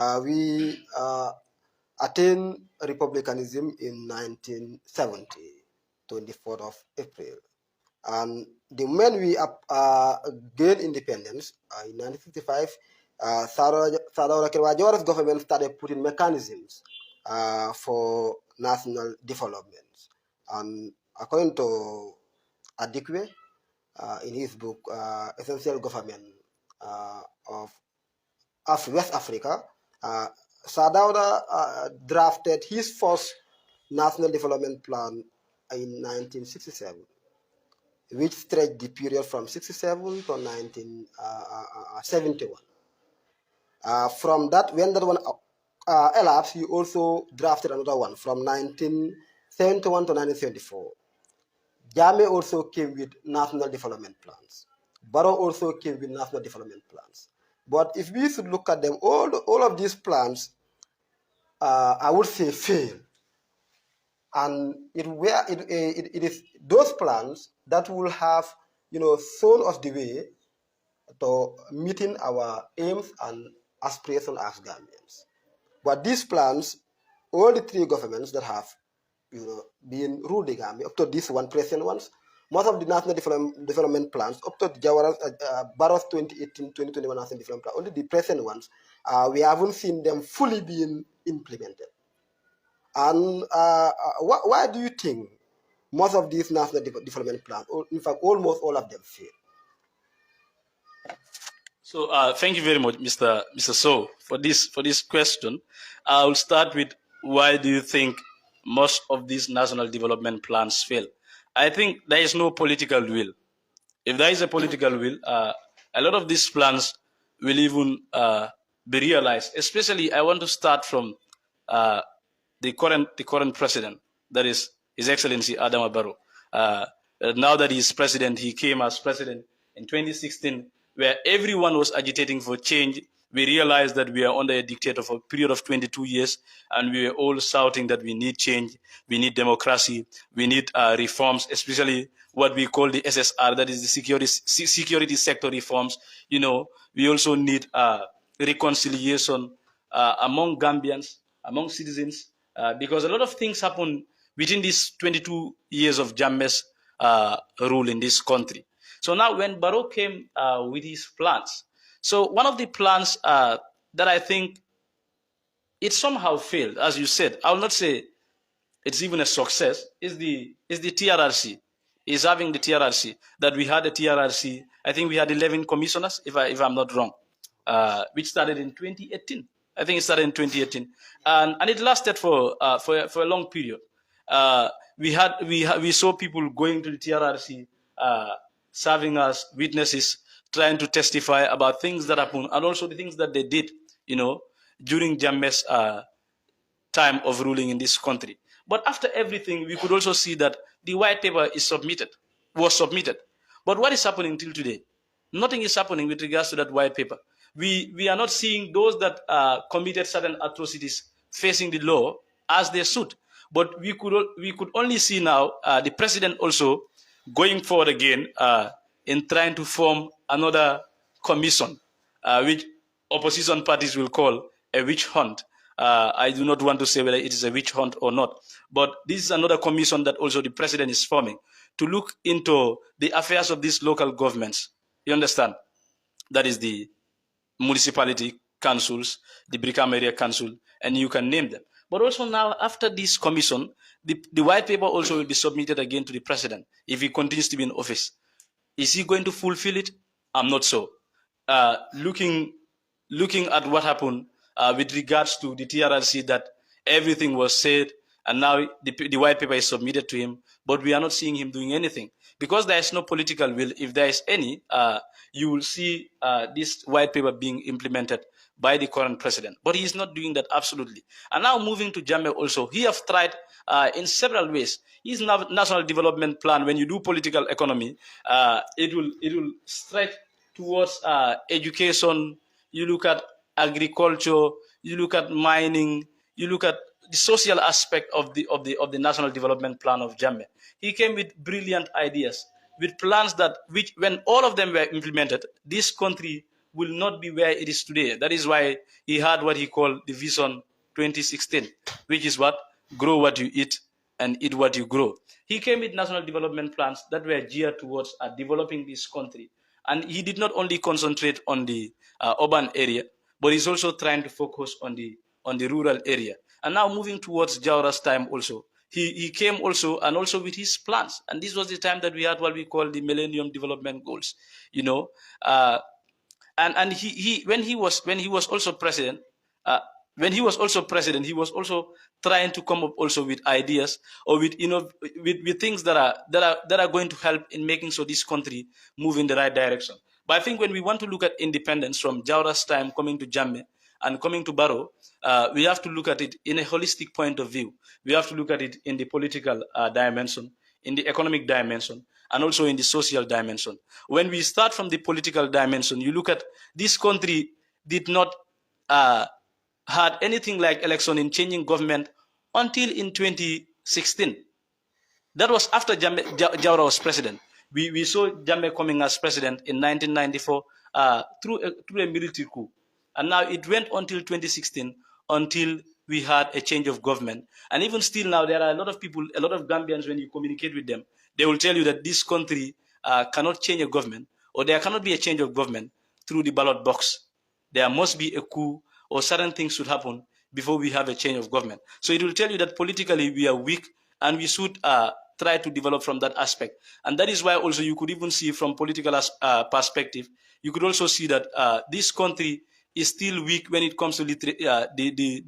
We attained republicanism in 1970, 24th of April. And the moment we gained independence in 1955, Sadao Kewajora's government started putting mechanisms for national development. And according to Adikwe, in his book, Essential Government uh, of West Africa, Sadauda drafted his first national development plan in 1967, which stretched the period from 67 to 1971. From that, when that one elapsed, he also drafted another one from 1971 to 1974. Jame also came with national development plans. Barrow also came with national development plans. But if we should look at them, all of these plans, I would say, fail. And it is those plans that will have, shown us the way to meeting our aims and aspirations as Gambians. But these plans, all the three governments that have, been ruled the Gambia, up to this one present ones, most of the national development plans, up to Barrow's 2018-2021 national development plan, only the present ones, we haven't seen them fully being implemented. And why do you think most of these national development plans, or in fact, almost all of them, fail? So thank you very much, Mr. So, for this question. I will start with, why do you think most of these national development plans fail? I think there is no political will. If there is a political will, a lot of these plans will even be realized. Especially, I want to start from the current president, that is His Excellency Adama Barrow. Now that he's president, he came as president in 2016, where everyone was agitating for change. We realized that we are under a dictator for a period of 22 years, and we were all shouting that we need change, we need democracy, we need reforms, especially what we call the SSR, that is the security sector reforms. We also need reconciliation among Gambians, among citizens, because a lot of things happen within these 22 years of Jammeh's rule in this country. So now when Barrow came with his plans, so one of the plans that I think it somehow failed, as you said, I will not say it's even a success, is the TRRC. Is having the TRRC, that we had a TRRC, I think we had 11 commissioners, if I'm not wrong, which started in 2018. I think it started in 2018, and it lasted for a long period. We saw people going to the TRRC, serving as witnesses, trying to testify about things that happened, and also the things that they did, during Jammeh's time of ruling in this country. But after everything, we could also see that the white paper was submitted. But what is happening till today? Nothing is happening with regards to that white paper. We are not seeing those that committed certain atrocities facing the law as they should. But we could only see now the president also going forward again in trying to form another commission, which opposition parties will call a witch hunt. I do not want to say whether it is a witch hunt or not, but this is another commission that also the president is forming to look into the affairs of these local governments. You understand? That is the municipality councils, the Brikam area council, and you can name them. But also now, after this commission, the white paper also will be submitted again to the president if he continues to be in office. Is he going to fulfill it? I'm not so. Looking at what happened with regards to the TRRC, that everything was said, and now the white paper is submitted to him, but we are not seeing him doing anything. Because there is no political will, if there is any, you will see this white paper being implemented by the current president. But he is not doing that, absolutely. And now moving to Jammeh also, he has tried in several ways. His national development plan, when you do political economy, it will stretch towards education. You look at agriculture, you look at mining, you look at the social aspect of the national development plan of Jammeh. He came with brilliant ideas, with plans that, when all of them were implemented, this country will not be where it is today. That is why he had what he called the Vision 2016, which is what? Grow what you eat and eat what you grow. He came with national development plans that were geared towards developing this country. And he did not only concentrate on the urban area, but he's also trying to focus on the rural area. And now moving towards Jawara's time also, he came also and also with his plans. And this was the time that we had what we call the Millennium Development Goals. You know, uh, and he when he was also president, uh, he was also trying to come up also with ideas or with with things that are going to help in making so this country move in the right direction. But I think when we want to look at independence from Jawara's time coming to Jammeh and coming to Barrow, we have to look at it in a holistic point of view. We have to look at it in the political dimension, in the economic dimension, and also in the social dimension. When we start from the political dimension, you look at this country did not had anything like election in changing government until in 2016. That was after Jawara was president. We saw Jammeh coming as president in 1994 through a military coup. And now it went until 2016 until we had a change of government. And even still now, there are a lot of people, a lot of Gambians, when you communicate with them, they will tell you that this country cannot change a government, or there cannot be a change of government through the ballot box. There must be a coup, or certain things should happen before we have a change of government. So it will tell you that politically we are weak, and we should try to develop from that aspect. And that is why also you could even see from political perspective, you could also see that this country is still weak when it comes to the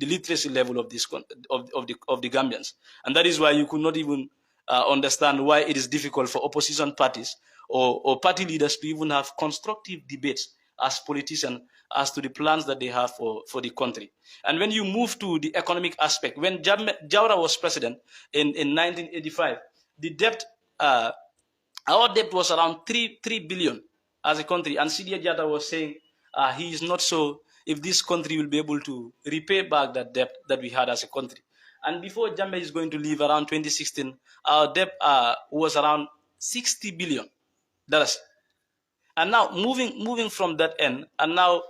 literacy level of this of the Gambians, and that is why you could not even understand why it is difficult for opposition parties or party leaders to even have constructive debates as politicians as to the plans that they have for the country. And when you move to the economic aspect, when Jawara was president in 1985, the debt, our debt was around 3 billion as a country. And Sidia Jata was saying he is not so if this country will be able to repay back that debt that we had as a country. And before Jammeh is going to leave around 2016, our debt was around 60 billion dollars. And now moving from that end, and now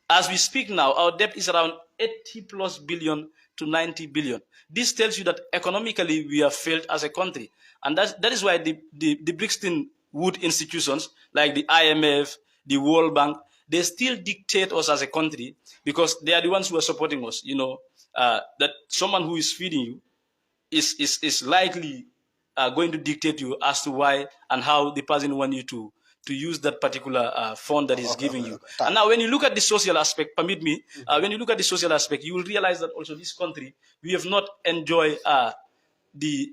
as we speak now, our debt is around 80 plus billion to 90 billion. This tells you that economically we have failed as a country. And that is why the Brixton Wood institutions like the IMF, the World Bank, they still dictate us as a country because they are the ones who are supporting us. That someone who is feeding you is likely going to dictate you as to why and how the person wants you to use that particular fund that is giving you. And now when you look at the social aspect, permit me, when you look at the social aspect, you will realize that also this country, we have not enjoyed the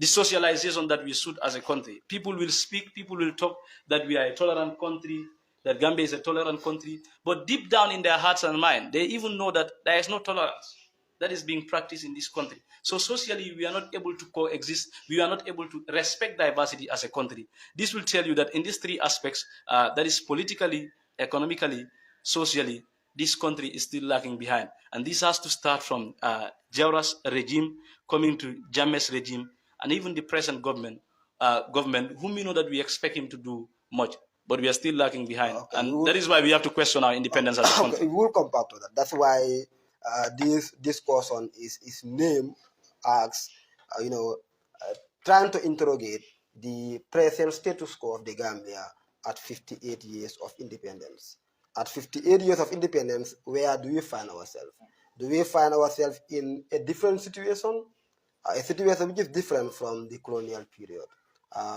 socialization that we should as a country. People will speak, people will talk that we are a tolerant country, that Gambia is a tolerant country, but deep down in their hearts and mind, they even know that there is no tolerance that is being practiced in this country. So socially, we are not able to coexist. We are not able to respect diversity as a country. This will tell you that in these three aspects, that is politically, economically, socially, this country is still lagging behind. And this has to start from Jawara's regime coming to Jammeh's regime, and even the present government, whom we know that we expect him to do much, but we are still lagging behind. And that is why we have to question our independence as a country. We will come back to that. That's why this discussion is named as, trying to interrogate the present status quo of the Gambia at 58 years of independence. At 58 years of independence, where do we find ourselves? Do we find ourselves in a different situation? A situation which is different from the colonial period.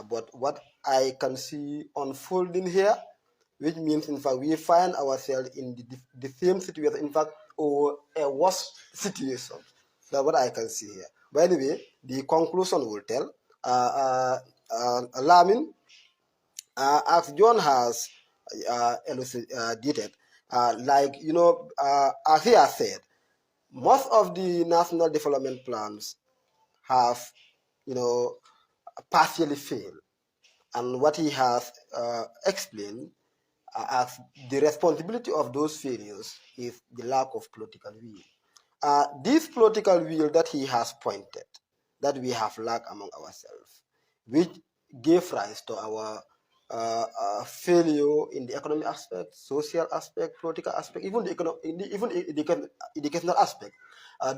But what I can see unfolding here, which means, in fact, we find ourselves in the same situation, in fact, or a worse situation. That's what I can see here. By the way, the conclusion will tell. Lamin, as John has elucidated, as he has said, most of the national development plans have, partially failed. And what he has explained as the responsibility of those failures is the lack of political will. This political will that he has pointed, that we have lacked among ourselves, which gave rise to our failure in the economic aspect, social aspect, political aspect, even the educational aspect.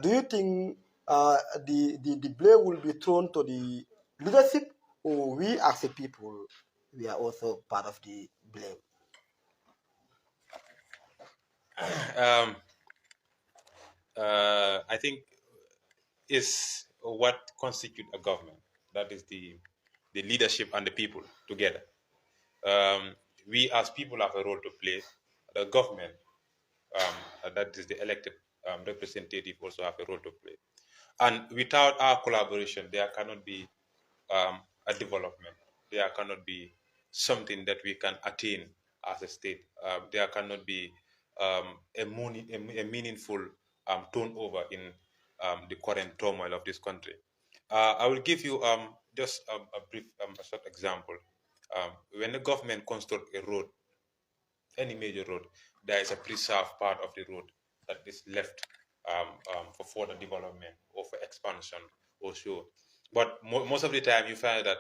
Do you think the blame will be thrown to the leadership, or we as a people, we are also part of the blame? I think is what constitute a government. That is the leadership and the people together. We as people have a role to play. The government, that is the elected representative, also have a role to play. And without our collaboration, there cannot be a development. There cannot be something that we can attain as a state. There cannot be a meaningful turnover in the current turmoil of this country. I will give you just a brief, a short example. When the government construct a road, any major road, there is a preserved part of the road that is left for further development or for expansion or so. But most of the time, you find that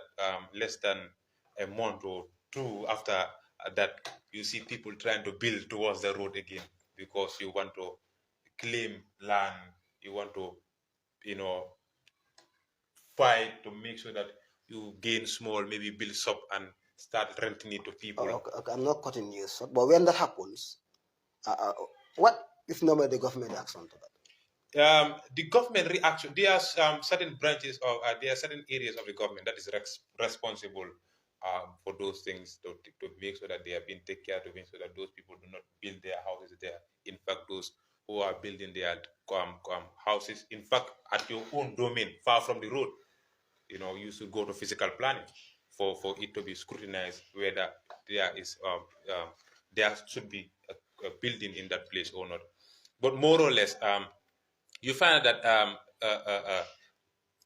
less than a month or two after that, you see people trying to build towards the road again because you want to claim land, you want to, fight to make sure that you gain small, maybe build up and start renting it to people. Okay, I'm not cutting you short, but when that happens, what is normally the government action to that? The government reaction, there are certain branches of there are certain areas of the government that is responsible for those things to make sure that they are being taken care, to make sure that those people do not build their houses there. In fact, those who are building their houses, in fact, at your own domain, far from the road, you should go to physical planning for it to be scrutinized whether there should be a building in that place or not. But more or less, you find that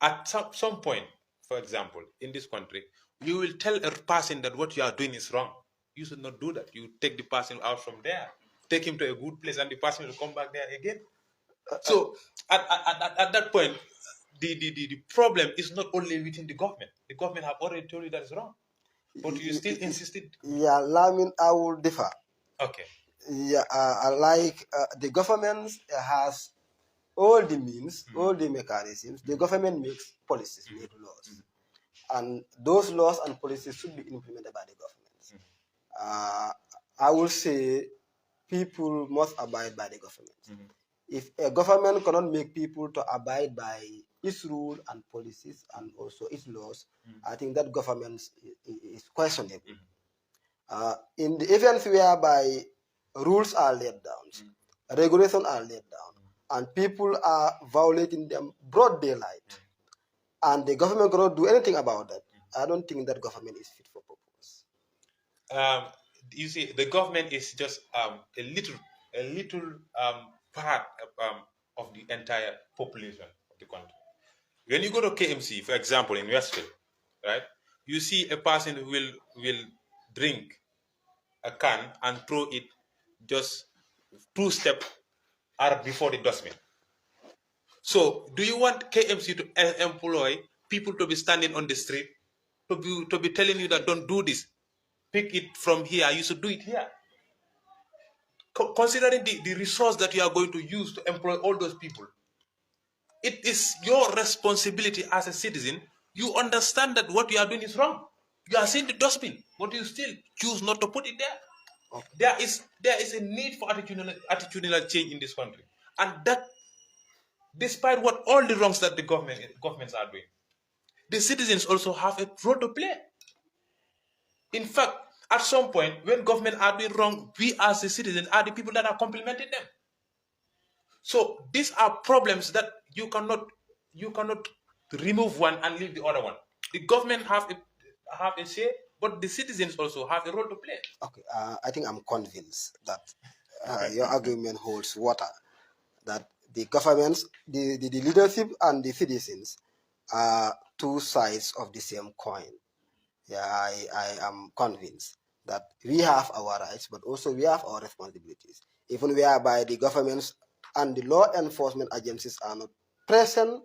at some point, for example, in this country, you will tell a person that what you are doing is wrong. You should not do that. You take the person out from there, take him to a good place, and the person will come back there again. So at that point, the problem is not only within the government. The government have already told you that is wrong, but you still insisted. Yeah, Lamin, I will differ. Okay. Yeah, the government has all the means, all the mechanisms. The government makes policies, make laws, and those laws and policies should be implemented by the government. I will say people must abide by the government. If a government cannot make people to abide by its rule and policies and also its laws, I think that government is questionable. In the events whereby rules are laid down, regulations are laid down, and people are violating them broad daylight, and the government cannot do anything about that, I don't think that government is fit for purpose. You see, the government is just a little part of the entire population of the country. When you go to KMC, for example, in Westfield, right, you see a person who will drink a can and throw it just 2 steps before the dustbin. So, do you want KMC to employ people to be standing on the street to be telling you that don't do this? Pick it from here. You should do it here. Considering the resource that you are going to use to employ all those people, it is your responsibility as a citizen. You understand that what you are doing is wrong. You are seeing the dustbin, but you still choose not to put it there. Okay. There is a need for attitudinal change in this country, and that, despite what all the wrongs that the governments are doing, the citizens also have a role to play. In fact, at some point, when government are doing wrong, we as the citizens are the people that are complimenting them. So these are problems that you cannot remove one and leave the other one. The government have a say, but the citizens also have a role to play. Okay, I think I'm convinced that your argument holds water. That the governments, the leadership, and the citizens are two sides of the same coin. Yeah, I am convinced that we have our rights, but also we have our responsibilities. Even whereby the governments and the law enforcement agencies are not present,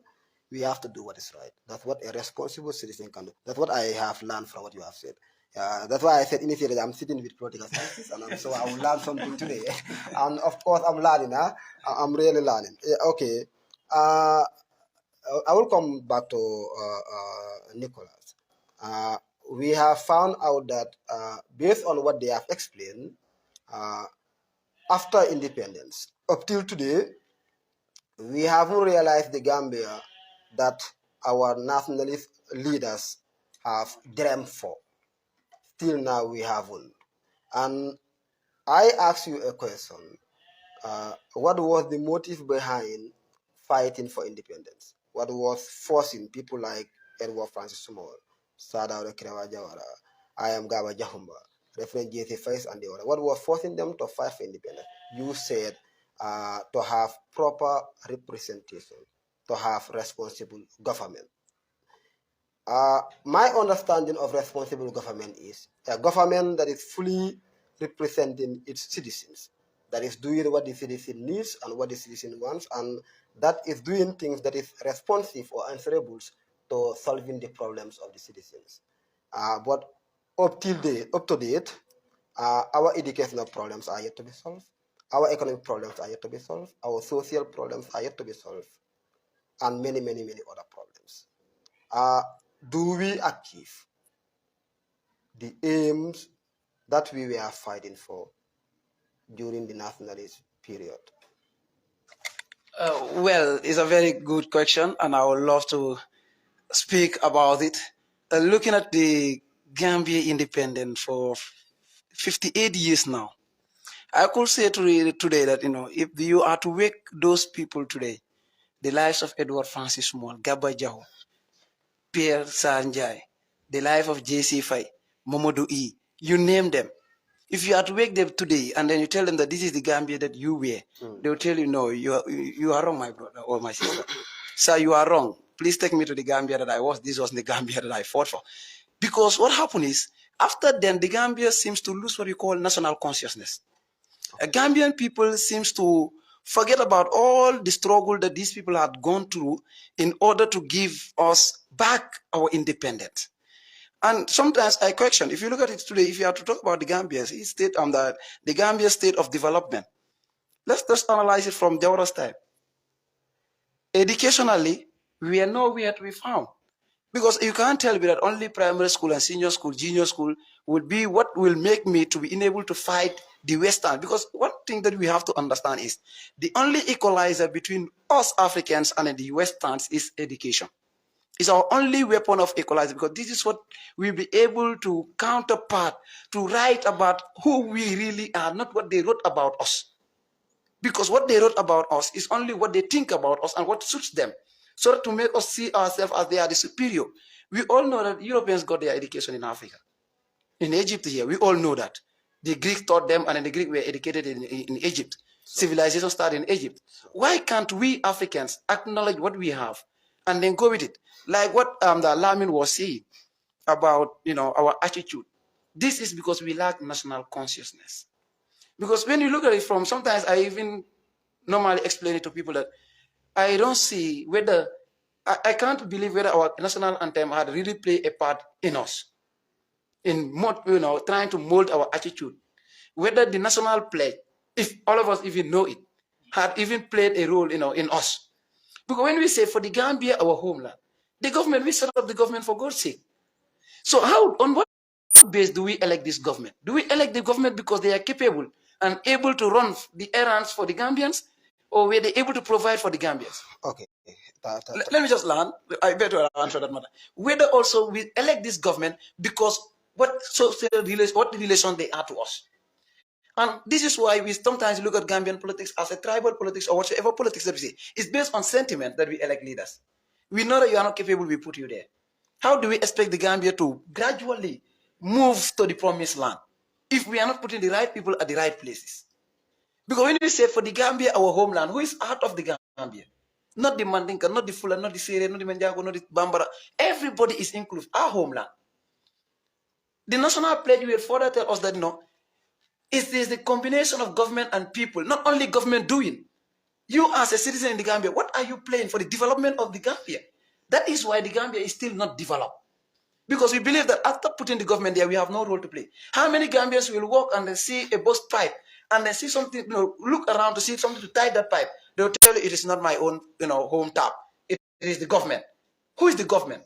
we have to do what is right. That's what a responsible citizen can do. That's what I have learned from what you have said. That's why I said initially that I'm sitting with political scientists, and so I will learn something today. And of course, I'm learning. I'm really learning. Okay. Uh, I will come back to Nicholas. Uh, we have found out that based on what they have explained, uh, after independence, up till today, we haven't realized the Gambia that our nationalist leaders have dreamt for. Till now, we haven't. And I ask you a question. What was the motive behind fighting for independence? What was forcing people like Edward Francis Small, Sadaura Kirawa Jawara, I am Gaba Jahumba, Reverend J.C. Face, and the other? What was forcing them to fight for independence? You said to have proper representation, to have responsible government. My understanding of responsible government is a government that is fully representing its citizens, that is doing what the citizen needs and what the citizen wants, and that is doing things that is responsive or answerable to solving the problems of the citizens. But up to date, our educational problems are yet to be solved. Our economic problems are yet to be solved. Our social problems are yet to be solved, and many, many, many other problems. Do we achieve the aims that we were fighting for during the nationalist period? Well, it's a very good question, and I would love to speak about it. Looking at the Gambia independent for 58 years now, I could say today that, if you are to wake those people today, the lives of Edward Francis Small, Gaba Jaho, Pierre Sanjay, the life of J.C. Fay, Momodu E., you name them. If you are to wake them today and then you tell them that this is the Gambia that you wear, they will tell you, no, you are wrong, my brother or my sister. Sir, you are wrong. Please take me to the Gambia that I was. This was the Gambia that I fought for. Because what happened is, after then, the Gambia seems to lose what we call national consciousness. Gambian people seems to forget about all the struggle that these people had gone through in order to give us back our independence. And sometimes I question, if you look at it today, if you have to talk about the Gambia state, the Gambia state of development, let's just analyze it from Jawara's time. Educationally, we are nowhere to be found. Because you can't tell me that only primary school and senior school, junior school would be what will make me to be unable to fight the Western. Because one thing that we have to understand is the only equalizer between us Africans and the Westerns is education. It's our only weapon of equalizer, because this is what we'll be able to counterpart, to write about who we really are, not what they wrote about us. Because what they wrote about us is only what they think about us and what suits them, so that to make us see ourselves as they are the superior. We all know that Europeans got their education in Africa. In Egypt here, we all know that. The Greek taught them, and then the Greek were educated in Egypt. Civilization started in Egypt. Why can't we Africans acknowledge what we have and then go with it? Like what the Lamin was saying about our attitude. This is because we lack national consciousness. Because when you look at it from, sometimes I even normally explain it to people that I don't see whether, I can't believe whether our national anthem had really played a part in us, in trying to mold our attitude. Whether the national pledge, if all of us even know it, had even played a role in us. Because when we say for the Gambia, our homeland, the government, we set up the government for God's sake. So on what base do we elect this government? Do we elect the government because they are capable and able to run the errands for the Gambians, or were they able to provide for the Gambians? Okay. Let me just learn. I better answer that matter. Whether also we elect this government because what relation they are to us. And this is why we sometimes look at Gambian politics as a tribal politics or whatever politics that we see. It's based on sentiment that we elect leaders. We know that you are not capable, we put you there. How do we expect the Gambia to gradually move to the promised land if we are not putting the right people at the right places? Because when we say for the Gambia, our homeland, who is out of the Gambia? Not the Mandinka, not the Fula, not the Sere, not the Manjago, not the Bambara. Everybody is included, our homeland. The national pledge will further tell us that it is the combination of government and people, not only government doing. You as a citizen in the Gambia, what are you playing for the development of the Gambia? That is why the Gambia is still not developed. Because we believe that after putting the government there, we have no role to play. How many Gambians will walk and then see a burst pipe and then see something, look around to see something to tie that pipe? They'll tell you it is not my own, home tap. It is the government. Who is the government?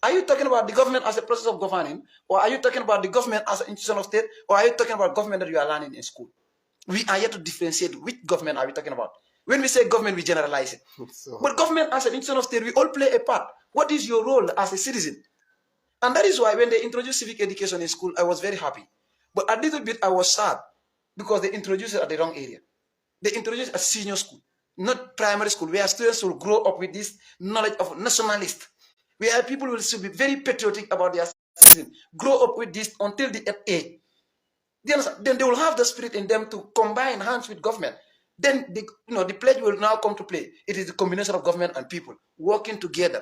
Are you talking about the government as a process of governing, or are you talking about the government as an institution of state, or are you talking about government that you are learning in school? We are yet to differentiate which government are we talking about. When we say government, we generalize it. So, But government as an institution of state, we all play a part. What is your role as a citizen? And that is why when they introduced civic education in school, I was very happy. But a little bit I was sad because they introduced it at the wrong area. They introduced it at senior school, not primary school, where students will grow up with this knowledge of nationalist, where people will still be very patriotic about their citizen, grow up with this until the age. Then they will have the spirit in them to combine hands with government. Then the pledge will now come to play. It is the combination of government and people working together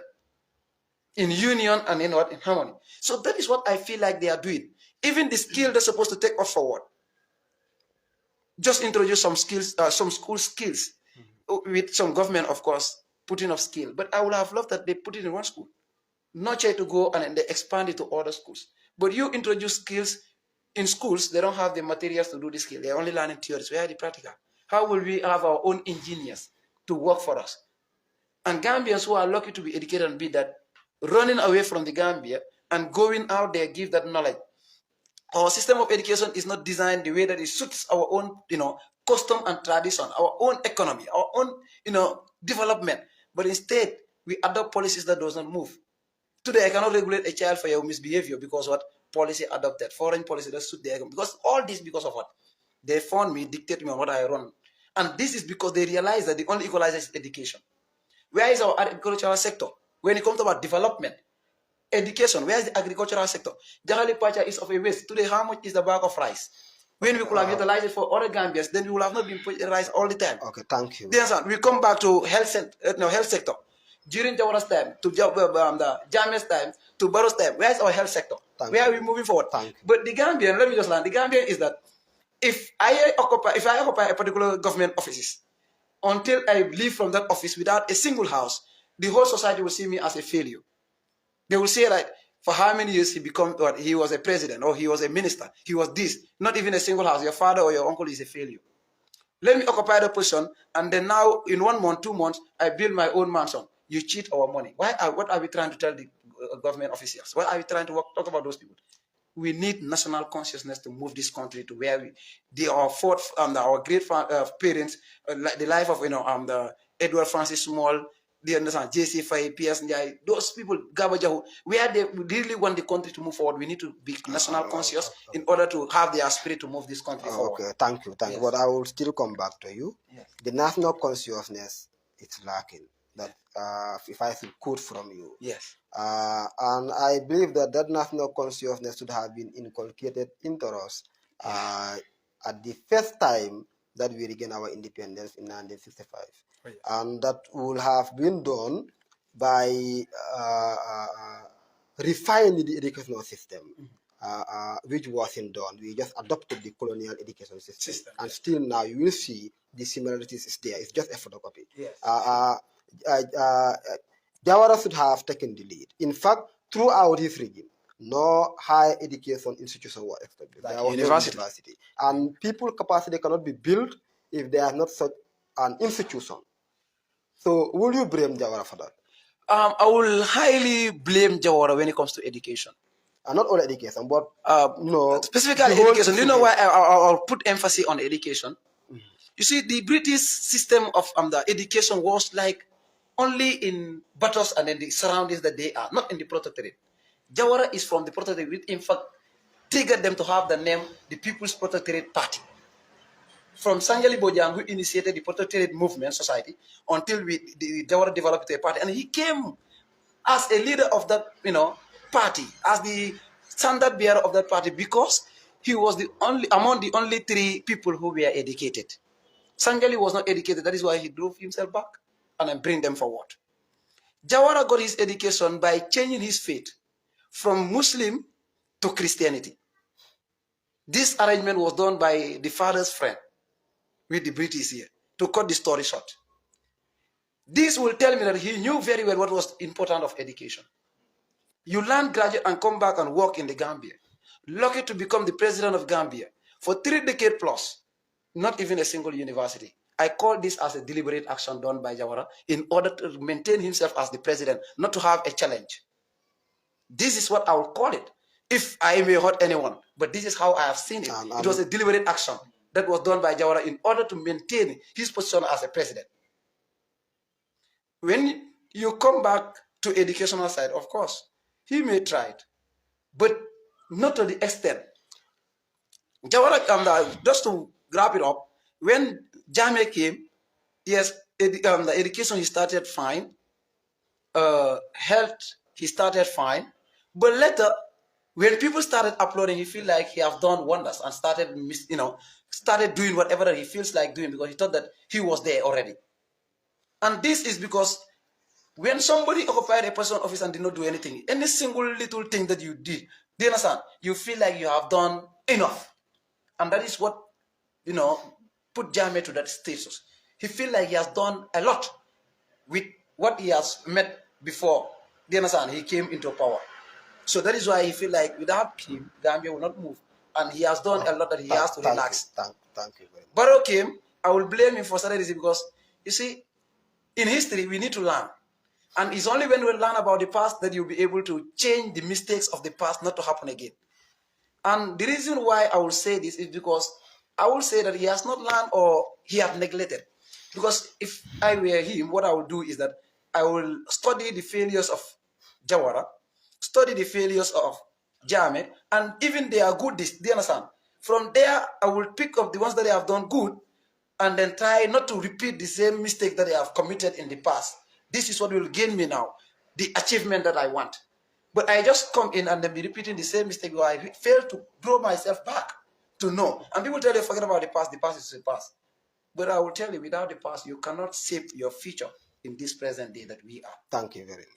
in union and in harmony. So that is what I feel like they are doing. Even the skill they're supposed to take us forward. Just introduce some skills, some school skills, with some government, of course, putting of skill. But I would have loved that they put it in one school, not try to go and they expand it to other schools. But you introduce skills in schools, they don't have the materials to do the skill. They're only learning theories. Where are the practical? How will we have our own engineers to work for us? And Gambians who are lucky to be educated and be that, running away from the Gambia and going out there, give that knowledge. Our system of education is not designed the way that it suits our own, custom and tradition, our own economy, our own, development. But instead, we adopt policies that does not move. Today, I cannot regulate a child for your misbehavior because what policy adopted, foreign policy that suit their economy. Because all this because of what? They found me, dictate me on what I run. And this is because they realize that the only equalizer is education. Where is our agricultural sector? When it comes about development, education, where is the agricultural sector? Jahali Pacha is of a waste. Today, how much is the bag of rice? When we could have utilized it for other Gambians, then we would have not been putting rice all the time. okay, thank you. Then we come back to health sector. During Jawara's time, to the Jammeh's time, to Barrow's time, where is our health sector? Where are we moving forward? Thank you. But the Gambian, let me just learn, the Gambian is that if I occupy a particular government offices, until I leave from that office without a single house, the whole society will see me as a failure. They will say like, for how many years he was a president or he was a minister, he was this, not even a single house. Your father or your uncle is a failure. Let me occupy the position, and then now in 1 month, 2 months, I build my own mansion. You cheat our money. What are we trying to tell the government officials? What are we trying to talk about those people? We need national consciousness to move this country to where our great parents, like the life of the Edward Francis Small, they understand JC Faye, PS Njai, those people, Gabajahu, where they really want the country to move forward. We need to be national conscious in order to have their spirit to move this country forward. Okay, thank you. Yes. But I will still come back to you. Yes. The national consciousness is lacking. That if I should quote from you. Yes. And I believe that national consciousness should have been inculcated into us at the first time that we regained our independence in 1965. Oh, yes. And that will have been done by refining the educational system, which wasn't done. We just adopted the colonial education system. And still now you will see the similarities is there. It's just a photocopy. Yes. Jawara should have taken the lead. In fact, throughout his regime, no higher education institution was established. Like there was university. No university. And people capacity cannot be built if there is not such an institution. So will you blame Jawara for that? I will highly blame Jawara when it comes to education. Not all education, but specifically education. Do you know why I'll put emphasis on education? Mm-hmm. You see, the British system of the education was like only in battles and in the surroundings that they are, not in the protectorate. Jawara is from the protectorate, which in fact triggered them to have the name the People's Protectorate Party. From Sanjali Bojang, who initiated the protectorate movement society, until Jawara developed a party, and he came as a leader of that party, as the standard bearer of that party, because he was among the only 3 people who were educated. Sanjali was not educated. That is why he drove himself back and then bring them forward. Jawara got his education by changing his faith from Muslim to Christianity. This arrangement was done by the father's friend with the British here, to cut the story short. This will tell me that he knew very well what was important of education. You learn, graduate, and come back and work in the Gambia. Lucky to become the president of Gambia for 3 decades plus, not even a single university. I call this as a deliberate action done by Jawara in order to maintain himself as the president, not to have a challenge. This is what I would call it, if I may hurt anyone. But this is how I have seen it. It was a deliberate action that was done by Jawara in order to maintain his position as a president. When you come back to educational side, of course, he may try it, but not to the extent. Jawara, just to wrap it up, when Jame came, yes, the education he started fine, health he started fine, but later when people started uploading, he feel like he have done wonders and started started doing whatever that he feels like doing because he thought that he was there already. And this is because when somebody occupied a person's office and did not do anything, any single little thing that you did, do you understand? You feel like you have done enough. And that is what, put Jame to that status. He feel like he has done a lot with what he has met before. Do you understand? He came into power. So that is why he feel like without him, Gambia will not move. And he has done a lot that he has to relax. Thank you very much. Barrow came, I will blame him for certain reason because, you see, in history, we need to learn. And it's only when we learn about the past that you'll be able to change the mistakes of the past not to happen again. And the reason why I will say this is because I will say that he has not learned or he has neglected. Because if I were him, what I will do is that I will study the failures of Jawara, study the failures of Jame, and even they are good, do you understand? From there, I will pick up the ones that they have done good and then try not to repeat the same mistake that they have committed in the past. This is what will gain me now, the achievement that I want. But I just come in and then be repeating the same mistake where I fail to draw myself back to know. And people tell you, forget about the past is the past. But I will tell you, without the past, you cannot shape your future in this present day that we are. Thank you very much.